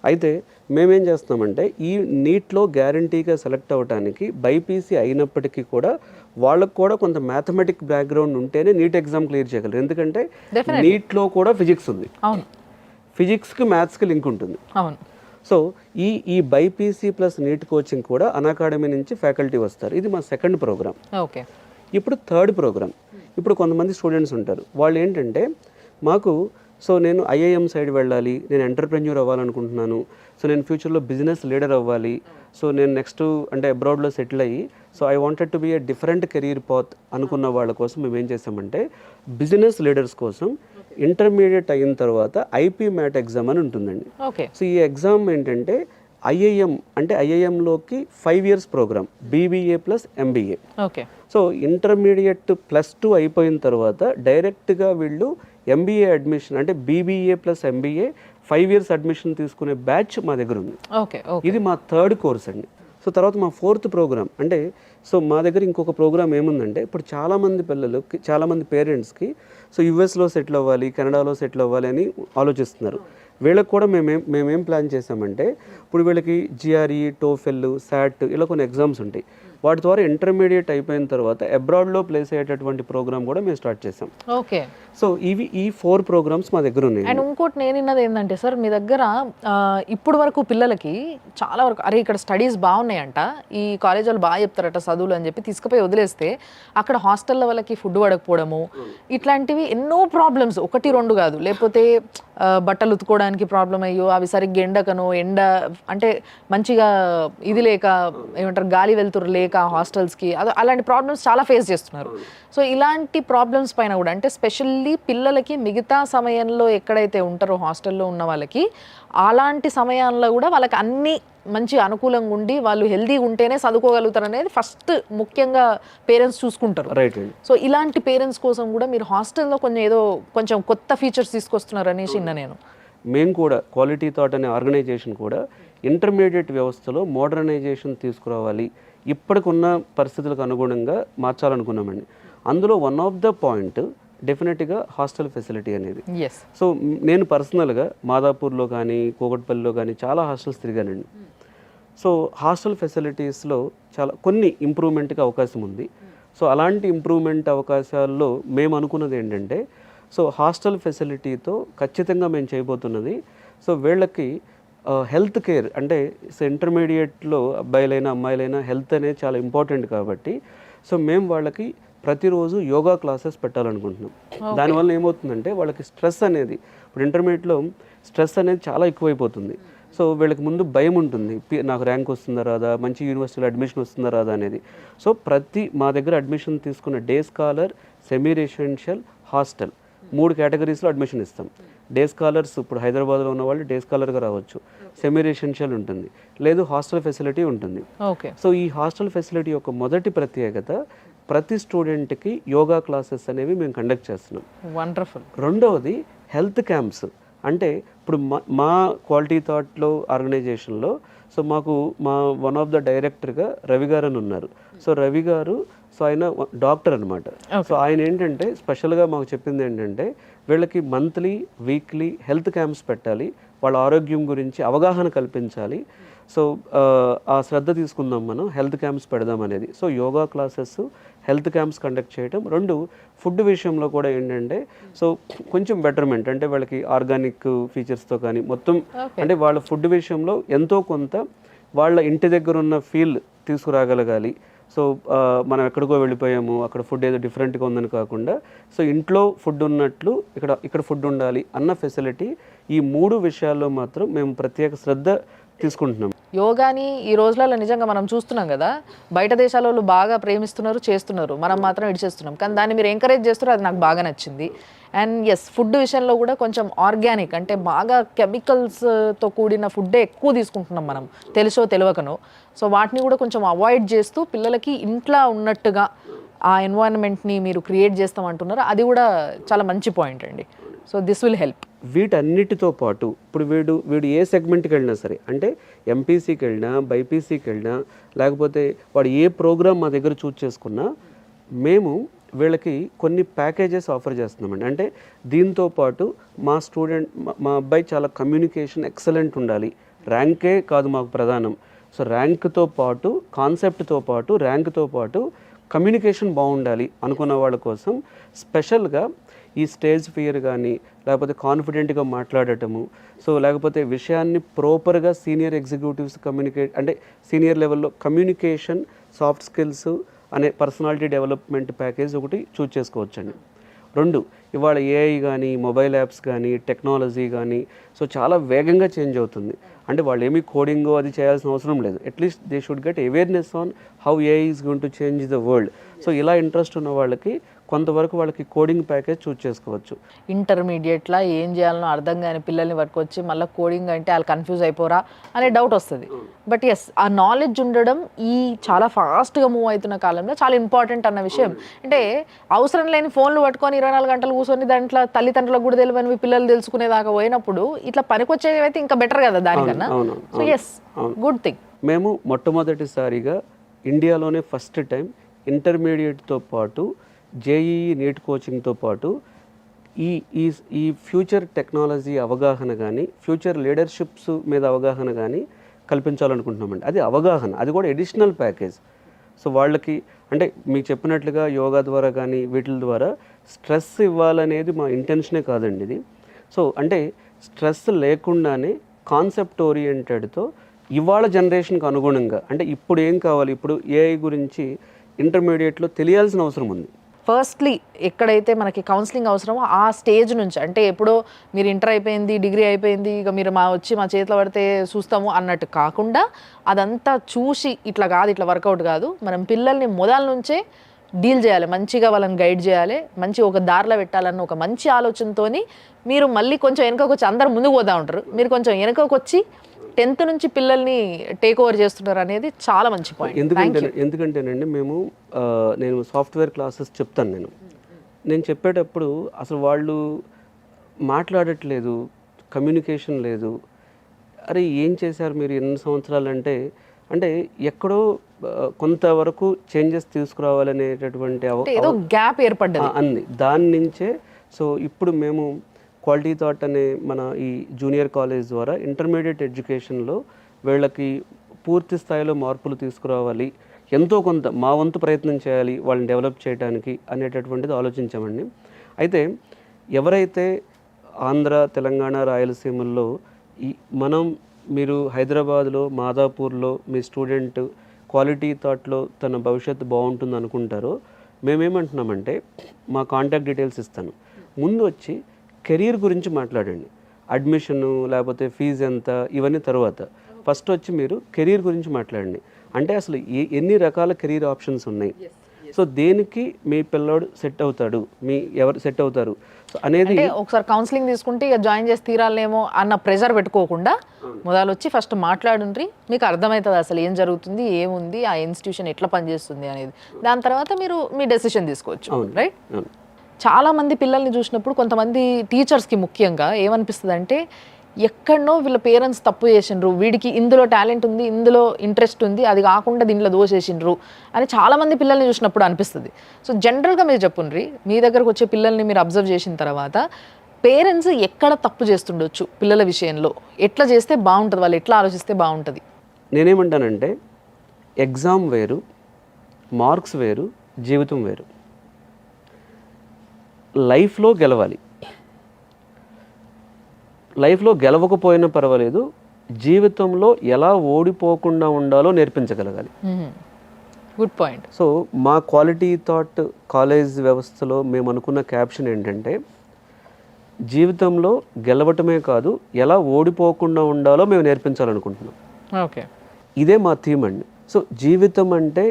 అయితే మేమేం చేస్తున్నామంటే ఈ నీట్లో గ్యారంటీగా సెలెక్ట్ అవ్వడానికి బైపీసీ అయినప్పటికీ కూడా వాళ్ళకు కూడా కొంత మ్యాథమెటిక్ బ్యాక్గ్రౌండ్ ఉంటేనే నీట్ ఎగ్జామ్ క్లియర్ చేయగలరు. ఎందుకంటే నీట్లో కూడా ఫిజిక్స్ ఉంది, ఫిజిక్స్కి మ్యాథ్స్కి లింక్ ఉంటుంది. సో ఈ బైపీసీ ప్లస్ నీట్ కోచింగ్ కూడా అన్అకాడమీ నుంచి ఫ్యాకల్టీ వస్తారు. ఇది మా సెకండ్ ప్రోగ్రామ్. ఇప్పుడు థర్డ్ ప్రోగ్రామ్, ఇప్పుడు కొంతమంది స్టూడెంట్స్ ఉంటారు, వాళ్ళు ఏంటంటే మాకు సో నేను ఐఐఎం సైడ్ వెళ్ళాలి, నేను ఎంటర్ప్రెన్యూర్ అవ్వాలనుకుంటున్నాను, సో నేను ఫ్యూచర్లో బిజినెస్ లీడర్ అవ్వాలి, సో నేను నెక్స్ట్ అంటే అబ్రాడ్లో సెటిల్ అయ్యి so I wanted to be a different career path అనుకున్న వాళ్ళ కోసం మేము ఏం చేసామంటే బిజినెస్ లీడర్స్ కోసం ఇంటర్మీడియట్ అయిన తర్వాత ఐపీ మ్యాట్ ఎగ్జామ్ అని ఉంటుందండి. సో ఈ ఎగ్జామ్ ఏంటంటే ఐఐఎం అంటే ఐఐఎంలోకి 5 years programme, BBA plus MBA. So intermediate +2 అయిపోయిన తర్వాత డైరెక్ట్గా వీళ్ళు ఎంబీఏ అడ్మిషన్ అంటే BBA plus MBA 5 years admission తీసుకునే బ్యాచ్ మా దగ్గర ఉంది. ఇది మా థర్డ్ కోర్స్ అండి. సో తర్వాత మా ఫోర్త్ ప్రోగ్రామ్ అంటే సో మా దగ్గర ఇంకొక ప్రోగ్రామ్ ఏముందంటే ఇప్పుడు చాలామంది పిల్లలకి, చాలామంది పేరెంట్స్కి సో యుఎస్లో సెటిల్ అవ్వాలి, కెనడాలో సెటిల్ అవ్వాలి అని ఆలోచిస్తున్నారు. వీళ్ళకి కూడా మేమేం ప్లాన్ చేసామంటే ఇప్పుడు వీళ్ళకి జిఆర్ఈ, టోఫెల్, శాట్ ఇలా కొన్ని ఎగ్జామ్స్ ఉంటాయి. వాటి ద్వారా ఇంటర్మీడియట్ అయిపోయిన తర్వాత అబ్రాడ్లో ప్లేస్ అయ్యేటటువంటి ప్రోగ్రామ్ కూడా మేము స్టార్ట్ చేసాం. సో ఈ 4 ప్రోగ్రామ్స్ మా దగ్గర ఉన్నాయి. అండ్ ఇంకోటి నేను విన్నది ఏంటంటే సార్, మీ దగ్గర ఇప్పుడు వరకు పిల్లలకి చాలా వరకు అరే ఇక్కడ స్టడీస్ బాగున్నాయంట, ఈ కాలేజ్ వాళ్ళు బాగా చెప్తారట చదువులు అని చెప్పి తీసుకుపోయి వదిలేస్తే అక్కడ హాస్టల్లో వాళ్ళకి ఫుడ్ పడకపోవడము, ఇట్లాంటివి ఎన్నో ప్రాబ్లమ్స్, 1-2 కాదు, లేకపోతే బట్టలు ఉతుకోవడానికి ప్రాబ్లం అయ్యో, అవి సరిగ్గా ఎండకనో, ఎండ అంటే మంచిగా ఇది లేక ఏమంటారు గాలి వెలుతురు లేక హాస్టల్స్కి అలాంటి ప్రాబ్లమ్స్ చాలా ఫేస్ చేస్తున్నారు. సో ఇలాంటి ప్రాబ్లమ్స్ పైన కూడా అంటే స్పెషల్లీ పిల్లలకి మిగతా సమయంలో ఎక్కడైతే ఉంటారో హాస్టల్లో ఉన్న వాళ్ళకి అలాంటి సమయాల్లో కూడా వాళ్ళకి అన్ని మంచి అనుకూలంగా ఉండి వాళ్ళు హెల్దీగా ఉంటేనే చదువుకోగలుగుతారు అనేది ఫస్ట్ ముఖ్యంగా పేరెంట్స్ చూసుకుంటారు. సో ఇలాంటి పేరెంట్స్ కోసం కూడా మీరు హాస్టల్లో కొంచెం కొత్త ఫీచర్స్ తీసుకొస్తున్నారు అనేసి నేను మేము కూడా క్వాలిటీ థాట్ అనే ఆర్గనైజేషన్ కూడా ఇంటర్మీడియట్ వ్యవస్థలో మోడర్నైజేషన్ తీసుకురావాలి, ఇప్పటికున్న పరిస్థితులకు అనుగుణంగా మార్చాలనుకున్నామండి. అందులో వన్ ఆఫ్ ద పాయింట్ డెఫినెట్గా హాస్టల్ ఫెసిలిటీ అనేది. సో నేను పర్సనల్గా మాదాపూర్లో కానీ కూకట్పల్లిలో కానీ చాలా హాస్టల్స్ తిరిగానండి. సో హాస్టల్ ఫెసిలిటీస్లో చాలా కొన్ని ఇంప్రూవ్మెంట్కి అవకాశం ఉంది. సో అలాంటి ఇంప్రూవ్మెంట్ అవకాశాల్లో మేము అనుకున్నది ఏంటంటే, సో హాస్టల్ ఫెసిలిటీతో ఖచ్చితంగా మేము చేయబోతున్నది, సో వీళ్ళకి హెల్త్ కేర్ అంటే ఇంటర్మీడియట్లో అబ్బాయిలైనా అమ్మాయిలైనా హెల్త్ అనేది చాలా ఇంపార్టెంట్ కాబట్టి, సో మేము వాళ్ళకి ప్రతిరోజు యోగా క్లాసెస్ పెట్టాలనుకుంటున్నాం. దానివల్ల ఏమవుతుందంటే వాళ్ళకి స్ట్రెస్ అనేది, ఇప్పుడు ఇంటర్మీడియట్లో స్ట్రెస్ అనేది చాలా ఎక్కువైపోతుంది. సో వీళ్ళకి ముందు భయం ఉంటుంది, నాకు ర్యాంక్ వస్తుందా రాదా, మంచి యూనివర్సిటీలో అడ్మిషన్ వస్తుందా రాదా అనేది. సో మా దగ్గర అడ్మిషన్ తీసుకున్న day scholar, semi residential, hostel 3 కేటగిరీస్లో అడ్మిషన్ ఇస్తాం. డే స్కాలర్స్ ఇప్పుడు హైదరాబాద్లో ఉన్న వాళ్ళు డే స్కాలర్గా రావచ్చు, సెమీ రెసిడెన్షియల్ ఉంటుంది, లేదు హాస్టల్ ఫెసిలిటీ ఉంటుంది. సో ఈ హాస్టల్ ఫెసిలిటీ యొక్క మొదటి ప్రత్యేకత, ప్రతి స్టూడెంట్కి యోగా క్లాసెస్ అనేవి మేము కండక్ట్ చేస్తున్నాం. వండర్ఫుల్. రెండవది హెల్త్ క్యాంప్స్. అంటే ఇప్పుడు మా క్వాలిటీ థాట్లో ఆర్గనైజేషన్లో సో మాకు వన్ ఆఫ్ ద డైరెక్టర్గా రవి గారు అని ఉన్నారు. సో రవి గారు సో ఆయన డాక్టర్ అనమాట. సో ఆయన ఏంటంటే స్పెషల్గా మాకు చెప్పింది ఏంటంటే, వీళ్ళకి మంత్లీ వీక్లీ హెల్త్ క్యాంప్స్ పెట్టాలి, వాళ్ళ ఆరోగ్యం గురించి అవగాహన కల్పించాలి. సో ఆ శ్రద్ధ తీసుకుందాం, మనం హెల్త్ క్యాంప్స్ పెడదాం అనేది. So yoga classes, health camps conduct చేయటం. 2 ఫుడ్ విషయంలో కూడా ఏంటంటే, సో కొంచెం బెటర్మెంట్ అంటే వాళ్ళకి ఆర్గానిక్ ఫీచర్స్తో కానీ మొత్తం అంటే వాళ్ళ ఫుడ్ విషయంలో ఎంతో కొంత వాళ్ళ ఇంటి దగ్గర ఉన్న ఫీల్ తీసుకురాగలగాలి. సో మనం ఎక్కడికో వెళ్ళిపోయాము, అక్కడ ఫుడ్ ఏదో డిఫరెంట్గా ఉందని కాకుండా, సో ఇంట్లో ఫుడ్ ఉన్నట్లు ఇక్కడ ఫుడ్ ఉండాలి అన్న ఫెసిలిటీ. ఈ 3 విషయాల్లో మాత్రం మేము ప్రత్యేక శ్రద్ధ తీసుకుంటున్నాం. యోగాని ఈ రోజులలో నిజంగా మనం చూస్తున్నాం కదా, బయట దేశాల వాళ్ళు బాగా ప్రేమిస్తున్నారు, చేస్తున్నారు, మనం మాత్రం ఇడిచేస్తున్నాం. కానీ దాన్ని మీరు ఎంకరేజ్ చేస్తున్నారు, అది నాకు బాగా నచ్చింది. అండ్ ఎస్, ఫుడ్ విషయంలో కూడా కొంచెం ఆర్గానిక్ అంటే బాగా కెమికల్స్తో కూడిన ఫుడ్డే ఎక్కువ తీసుకుంటున్నాం మనం, తెలుసో తెలియకనో. సో వాటిని కూడా కొంచెం అవాయిడ్ చేస్తూ పిల్లలకి ఇంట్లో ఉన్నట్టుగా ఆ ఎన్వైరన్మెంట్ని మీరు క్రియేట్ చేస్తామంటున్నారు, అది కూడా చాలా మంచి పాయింట్ అండి. So this will help. వీటన్నిటితో పాటు ఇప్పుడు వీడు ఏ సెగ్మెంట్కి వెళ్ళినా సరే, అంటే ఎంపీసీకి వెళ్ళినా, బైపీసీకి వెళ్ళినా, లేకపోతే వాడు ఏ ప్రోగ్రామ్ మా దగ్గర చూస్ చేసుకున్నా, మేము వీళ్ళకి కొన్ని ప్యాకేజెస్ ఆఫర్ చేస్తున్నామండి. అంటే దీంతో పాటు మా అబ్బాయి చాలా కమ్యూనికేషన్ ఎక్సలెంట్ ఉండాలి, ర్యాంకే కాదు మాకు ప్రధానం. సో ర్యాంక్తో పాటు, కాన్సెప్ట్తో పాటు, ర్యాంక్తో పాటు కమ్యూనికేషన్ బాగుండాలి అనుకున్న వాళ్ళ కోసం స్పెషల్గా ఈ స్టేజ్ ఫియర్ కానీ, లేకపోతే కాన్ఫిడెంట్గా మాట్లాడటము, సో లేకపోతే విషయాన్ని ప్రాపర్గా సీనియర్ ఎగ్జిక్యూటివ్స్ అంటే సీనియర్ లెవెల్లో కమ్యూనికేషన్, సాఫ్ట్ స్కిల్స్ అనే పర్సనాలిటీ డెవలప్మెంట్ ప్యాకేజ్ ఒకటి చూస్ చేసుకోవచ్చండి. 2, ఇవాళ ఏఐ కానీ, మొబైల్ యాప్స్ కానీ, టెక్నాలజీ కానీ సో చాలా వేగంగా చేంజ్ అవుతుంది. అంటే వాళ్ళు ఏమీ కోడింగో అది చేయాల్సిన అవసరం లేదు. At least they should get awareness on how AI is going to change the world. So ఇలా ఇంట్రెస్ట్ ఉన్న వాళ్ళకి కొంతవరకు వాళ్ళకి కోడింగ్ ప్యాకేజ్ చూస్ చేసుకోవచ్చు. ఇంటర్మీడియట్లో ఏం చేయాలనో అర్థం కాని పిల్లల్ని పట్టుకొచ్చి మళ్ళీ కోడింగ్ అంటే వాళ్ళు కన్ఫ్యూజ్ అయిపోరా అనే డౌట్ వస్తుంది. బట్ ఎస్, ఆ నాలెడ్జ్ ఉండడం ఈ చాలా ఫాస్ట్గా మూవ్ అవుతున్న కాలంలో చాలా ఇంపార్టెంట్ అన్న విషయం. అంటే అవసరం లేని ఫోన్లు పట్టుకొని 24 గంటలు కూర్చొని దాంట్లో తల్లిదండ్రులకు కూడా తెలియని పిల్లలు తెలుసుకునేదాకా పోయినప్పుడు ఇట్లా పనికొచ్చేవి అయితే ఇంకా బెటర్ కదా దానికన్నా. So yes, good thing. మేము మొట్టమొదటిసారిగా ఇండియాలోనే ఫస్ట్ టైం ఇంటర్మీడియట్తో పాటు జేఈఈ నీట్ కోచింగ్తో పాటు ఈ ఫ్యూచర్ టెక్నాలజీ అవగాహన కానీ, ఫ్యూచర్ లీడర్షిప్స్ మీద అవగాహన కానీ కల్పించాలనుకుంటున్నామండి. అది అవగాహన, అది కూడా ఎడిషనల్ ప్యాకేజ్. సో వాళ్ళకి అంటే మీకు చెప్పినట్లుగా యోగా ద్వారా కానీ వీటి ద్వారా స్ట్రెస్ ఇవ్వాలనేది మా ఇంటెన్షనే కాదండి ఇది. సో అంటే స్ట్రెస్ లేకుండానే కాన్సెప్ట్ ఓరియంటెడ్తో ఇవాళ జనరేషన్కి అనుగుణంగా, అంటే ఇప్పుడు ఏం కావాలి, ఇప్పుడు ఏఐ గురించి ఇంటర్మీడియట్లో తెలియాల్సిన అవసరం ఉంది. ఫస్ట్లీ ఎక్కడైతే మనకి కౌన్సిలింగ్ అవసరమో ఆ స్టేజ్ నుంచి, అంటే ఎప్పుడో మీరు ఇంటర్ అయిపోయింది, డిగ్రీ అయిపోయింది, ఇక మీరు మా చేతిలో పడితే చూస్తాము అన్నట్టు కాకుండా అదంతా చూసి ఇట్లా కాదు, ఇట్లా వర్కౌట్ కాదు, మనం పిల్లల్ని మొదల నుంచే డీల్ చేయాలి, మంచిగా వాళ్ళని గైడ్ చేయాలి, మంచి ఒక దారిలో పెట్టాలన్న ఒక మంచి ఆలోచనతోని మీరు మళ్ళీ కొంచెం వెనకకు వచ్చి, అందరు ముందుకు పోతూ ఉంటారు, మీరు కొంచెం వెనకకు వచ్చి 10th నుంచి పిల్లల్ని టేక్ ఓవర్ చేస్తున్నారు అనేది చాలా మంచి పాయింట్. ఎందుకంటేనండి నేను సాఫ్ట్వేర్ క్లాసెస్ చెప్తాను. నేను చెప్పేటప్పుడు అసలు వాళ్ళు మాట్లాడట్లేదు, కమ్యూనికేషన్ లేదు. అరే ఏం చేశారు మీరు ఎన్ని సంవత్సరాలు అంటే ఎక్కడో కొంతవరకు చేంజెస్ తీసుకురావాలనేటటువంటి ఏదో గ్యాప్ ఏర్పడ్డది అంది. దాని నుంచే సో ఇప్పుడు మేము క్వాలిటీ థాట్ అనే మన ఈ జూనియర్ కాలేజ్ ద్వారా ఇంటర్మీడియట్ ఎడ్యుకేషన్లో వీళ్ళకి పూర్తి స్థాయిలో మార్పులు తీసుకురావాలి, ఎంతో కొంత మా వంతు ప్రయత్నం చేయాలి వాళ్ళని డెవలప్ చేయడానికి అనేటటువంటిది ఆలోచించామండి. అయితే ఎవరైతే ఆంధ్ర, తెలంగాణ, రాయలసీమల్లో మీరు హైదరాబాద్లో మాదాపూర్లో మీ స్టూడెంట్ క్వాలిటీ థాట్లో తన భవిష్యత్తు బాగుంటుంది అనుకుంటారో, మేమేమంటున్నామంటే మా కాంటాక్ట్ డీటెయిల్స్ ఇస్తాను, ముందు వచ్చి కెరీర్ గురించి మాట్లాడండి. అడ్మిషను లేకపోతే ఫీజు ఎంత ఇవన్నీ తర్వాత, ఫస్ట్ వచ్చి మీరు కెరీర్ గురించి మాట్లాడండి. అంటే అసలు ఎన్ని రకాల కెరీర్ ఆప్షన్స్ ఉన్నాయి, సో దేనికి మీ పిల్లోడు సెట్ అవుతాడు, ఎవరు సెట్ అవుతారు అనేది ఒకసారి కౌన్సిలింగ్ తీసుకుంటే ఇక జాయిన్ చేసి తీరాలేమో అన్న ప్రెజర్ పెట్టుకోకుండా మొదలు వచ్చి ఫస్ట్ మాట్లాడుండ్రి, మీకు అర్థమవుతుంది అసలు ఏం జరుగుతుంది, ఏముంది, ఆ ఇన్స్టిట్యూషన్ ఎట్లా పనిచేస్తుంది అనేది. దాని తర్వాత మీరు మీ డెసిషన్ తీసుకోవచ్చు, రైట్? చాలా మంది పిల్లల్ని చూసినప్పుడు కొంతమంది టీచర్స్కి ముఖ్యంగా ఏమనిపిస్తుంది అంటే ఎక్కడనో వీళ్ళ పేరెంట్స్ తప్పు చేసిండ్రు, వీడికి ఇందులో టాలెంట్ ఉంది, ఇందులో ఇంట్రెస్ట్ ఉంది, అది కాకుండా దీంట్లో దోషేసిండ్రు అని చాలామంది పిల్లల్ని చూసినప్పుడు అనిపిస్తుంది. సో జనరల్గా మీరు చెప్పుండ్రి, మీ దగ్గరకు వచ్చే పిల్లల్ని మీరు అబ్జర్వ్ చేసిన తర్వాత పేరెంట్స్ ఎక్కడ తప్పు చేస్తుండొచ్చు పిల్లల విషయంలో, ఎట్లా చేస్తే బాగుంటుంది, వాళ్ళు ఎట్లా ఆలోచిస్తే బాగుంటుంది? నేనేమంటానంటే ఎగ్జామ్ వేరు, మార్క్స్ వేరు, జీవితం వేరు. లైఫ్లో గెలవాలి, లైఫ్లో గెలవకపోయినా పర్వాలేదు, జీవితంలో ఎలా ఓడిపోకుండా ఉండాలో నేర్పించగలగాలి. Good point. సో మా క్వాలిటీ థాట్ కాలేజ్ వ్యవస్థలో మేము అనుకున్న క్యాప్షన్ ఏంటంటే జీవితంలో గెలవటమే కాదు, ఎలా ఓడిపోకుండా ఉండాలో మేము నేర్పించాలనుకుంటున్నాం. ఓకే, ఇదే మా థీమ్ అండి. సో జీవితం అంటే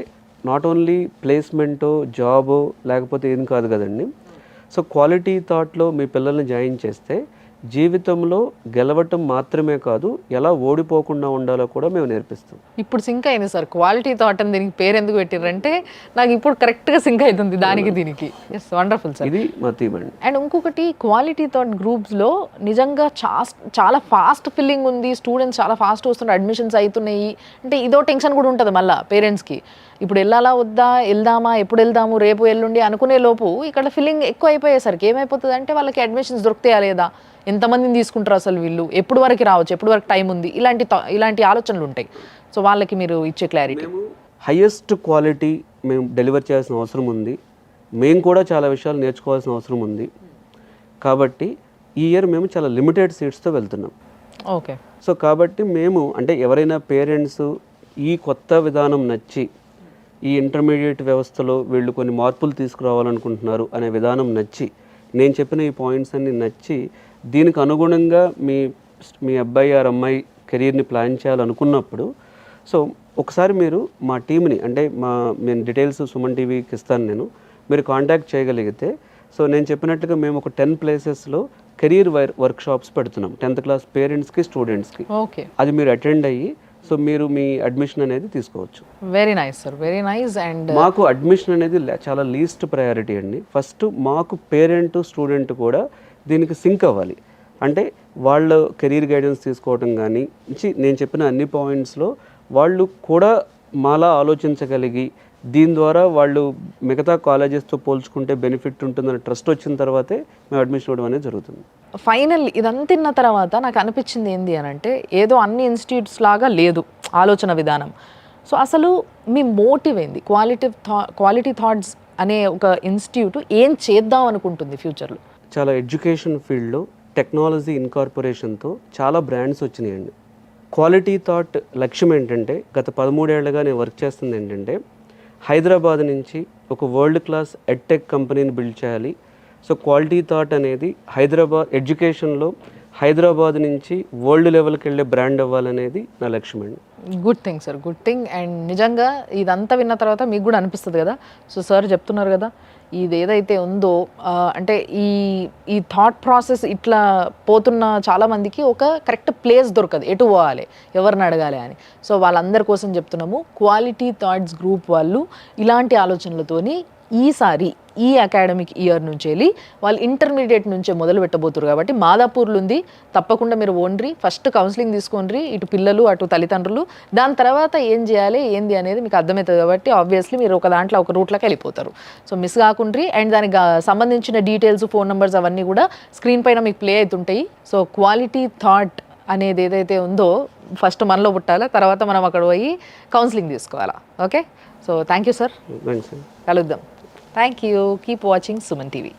నాట్ ఓన్లీ ప్లేస్మెంటో జాబో లేకపోతే ఏం కాదు కదండి. సో క్వాలిటీ థాట్లో మీ పిల్లల్ని జాయిన్ చేస్తే జీవితంలో గెలవటం మాత్రమే కాదు, ఎలా ఓడిపోకుండా ఉండాలో కూడా మేము నేర్పిస్తాం. ఇప్పుడు సింక్ అయింది సార్, క్వాలిటీ థాట్ అని దీనికి పేరు ఎందుకు పెట్టారంటే నాకు ఇప్పుడు కరెక్ట్గా సింక్ అవుతుంది దానికి దీనికి. ఎస్, వండర్ఫుల్ సార్, ఇది మా థీమ్ అండి. అండ్ ఇంకొకటి క్వాలిటీ థాట్ గ్రూప్స్లో నిజంగా చాలా ఫాస్ట్ ఫిల్లింగ్ ఉంది, స్టూడెంట్స్ చాలా ఫాస్ట్ వస్తున్నారు, అడ్మిషన్స్ అవుతున్నాయి అంటే ఇదో టెన్షన్ కూడా ఉంటుంది మళ్ళీ పేరెంట్స్కి. ఇప్పుడు వెళ్ళాలా వద్దా, వెళ్దామా, ఎప్పుడు వెళ్దాము, రేపు ఎల్లుండి అనుకునే లోపు ఇక్కడ ఫిల్లింగ్ ఎక్కువ అయిపోయేసరికి ఏమైపోతుంది అంటే వాళ్ళకి అడ్మిషన్స్ దొరుకుతాయా లేదా, ఎంతమందిని తీసుకుంటారు అసలు వీళ్ళు, ఎప్పుడు వరకు రావచ్చు, ఎప్పుడు వరకు టైం ఉంది, ఇలాంటి ఆలోచనలు ఉంటాయి. సో వాళ్ళకి మీరు ఇచ్చే క్లారిటీ? హైయెస్ట్ క్వాలిటీ మేము డెలివర్ చేయాల్సిన అవసరం ఉంది, మేము కూడా చాలా విషయాలు నేర్చుకోవాల్సిన అవసరం ఉంది. కాబట్టి ఈ ఇయర్ మేము చాలా లిమిటెడ్ సీట్స్తో వెళ్తున్నాం. ఓకే. సో కాబట్టి మేము అంటే ఎవరైనా పేరెంట్స్ ఈ కొత్త విధానం నచ్చి ఈ ఇంటర్మీడియట్ వ్యవస్థలో వీళ్ళు కొన్ని మార్పులు తీసుకురావాలనుకుంటున్నారు అనే విధానం నచ్చి, నేను చెప్పిన ఈ పాయింట్స్ అన్ని నచ్చి దీనికి అనుగుణంగా మీ అబ్బాయి ఆర్ అమ్మాయి కెరీర్ని ప్లాన్ చేయాలనుకున్నప్పుడు సో ఒకసారి మీరు మా టీంని అంటే నేను డీటెయిల్స్ సుమన్ టీవీకి ఇస్తాను, మీరు కాంటాక్ట్ చేయగలిగితే సో నేను చెప్పినట్టుగా మేము ఒక 10 ప్లేసెస్లో కెరీర్ వర్క్షాప్స్ పెడుతున్నాం 10th క్లాస్ పేరెంట్స్కి, స్టూడెంట్స్కి. ఓకే, అది మీరు అటెండ్ అయ్యి సో మీరు మీ అడ్మిషన్ అనేది తీసుకోవచ్చు. Very nice sir, very nice. And మాకు అడ్మిషన్ అనేది చాలా లీస్ట్ ప్రయారిటీ అండి. ఫస్ట్ మాకు పేరెంట్ స్టూడెంట్ కూడా దీనికి సింక్ అవ్వాలి, అంటే వాళ్ళ కెరీర్ గైడెన్స్ తీసుకోవడం కానీ నేను చెప్పిన అన్ని పాయింట్స్లో వాళ్ళు కూడా మాలా ఆలోచించగలిగి దీని ద్వారా వాళ్ళు మిగతా కాలేజెస్తో పోల్చుకుంటే బెనిఫిట్ ఉంటుందని ట్రస్ట్ వచ్చిన తర్వాతే మేము అడ్మిషన్ ఇవ్వడం అనేది జరుగుతుంది. ఫైనల్ ఇదంతా తిన్న తర్వాత నాకు అనిపించింది ఏంది అని అంటే ఏదో అన్ని ఇన్స్టిట్యూట్స్ లాగా లేదు ఆలోచన విధానం. సో అసలు మీ మోటివ్ ఏంది? క్వాలిటీ థాట్స్ అనే ఒక ఇన్స్టిట్యూట్ ఏం చేద్దాం అనుకుంటుంది ఫ్యూచర్లో? చాలా ఎడ్యుకేషన్ ఫీల్డ్లో టెక్నాలజీ ఇన్కార్పొరేషన్తో చాలా బ్రాండ్స్ వచ్చినాయండి. క్వాలిటీ థాట్ లక్ష్యం ఏంటంటే గత 13 ఏళ్లుగా నేను వర్క్ చేస్తుంది ఏంటంటే హైదరాబాద్ నుంచి ఒక వరల్డ్ క్లాస్ ఎడ్టెక్ కంపెనీని బిల్డ్ చేయాలి. సో క్వాలిటీ థాట్ అనేది హైదరాబాద్ ఎడ్యుకేషన్లో హైదరాబాద్ నుంచి వరల్డ్ లెవెల్కి వెళ్ళే బ్రాండ్ అవ్వాలనేది నా లక్ష్యం అండి. Good thing sir, good thing. And నిజంగా ఇదంతా విన్న తర్వాత మీకు కూడా అనిపిస్తుంది కదా, సో సార్ చెప్తున్నారు కదా ఇది ఏదైతే ఉందో అంటే ఈ థాట్ ప్రాసెస్ ఇట్లా పోతున్న చాలామందికి ఒక కరెక్ట్ ప్లేస్ దొరకదు, ఎటు పోవాలి, ఎవరిని అడగాలి అని. సో వాళ్ళందరి కోసం చెప్తున్నాము, క్వాలిటీ థాట్స్ గ్రూప్ వాళ్ళు ఇలాంటి ఆలోచనలతోని ఈసారి ఈ అకాడమిక్ ఇయర్ నుంచి వెళ్ళి వాళ్ళు ఇంటర్మీడియట్ నుంచే మొదలు పెట్టబోతున్నారు కాబట్టి మాదాపూర్లు ఉంది, తప్పకుండా మీరు ఓన్రి ఫస్ట్ కౌన్సిలింగ్ తీసుకోండి, ఇటు పిల్లలు అటు తల్లిదండ్రులు. దాని తర్వాత ఏం చేయాలి ఏంది అనేది మీకు అర్థమవుతుంది కాబట్టి ఆబ్వియస్లీ మీరు ఒక దాంట్లో ఒక రూట్లోకి వెళ్ళిపోతారు. So miss కాకుండ్రి. అండ్ దానికి సంబంధించిన డీటెయిల్స్, ఫోన్ నెంబర్స్ అవన్నీ కూడా స్క్రీన్ పైన మీకు ప్లే అవుతుంటాయి. సో క్వాలిటీ థాట్ అనేది ఏదైతే ఉందో ఫస్ట్ మనలో పుట్టాలా, తర్వాత మనం అక్కడ పోయి కౌన్సిలింగ్ తీసుకోవాలా. Okay, so thank you sir, కలుద్దాం. Thank you. Keep watching Suman TV.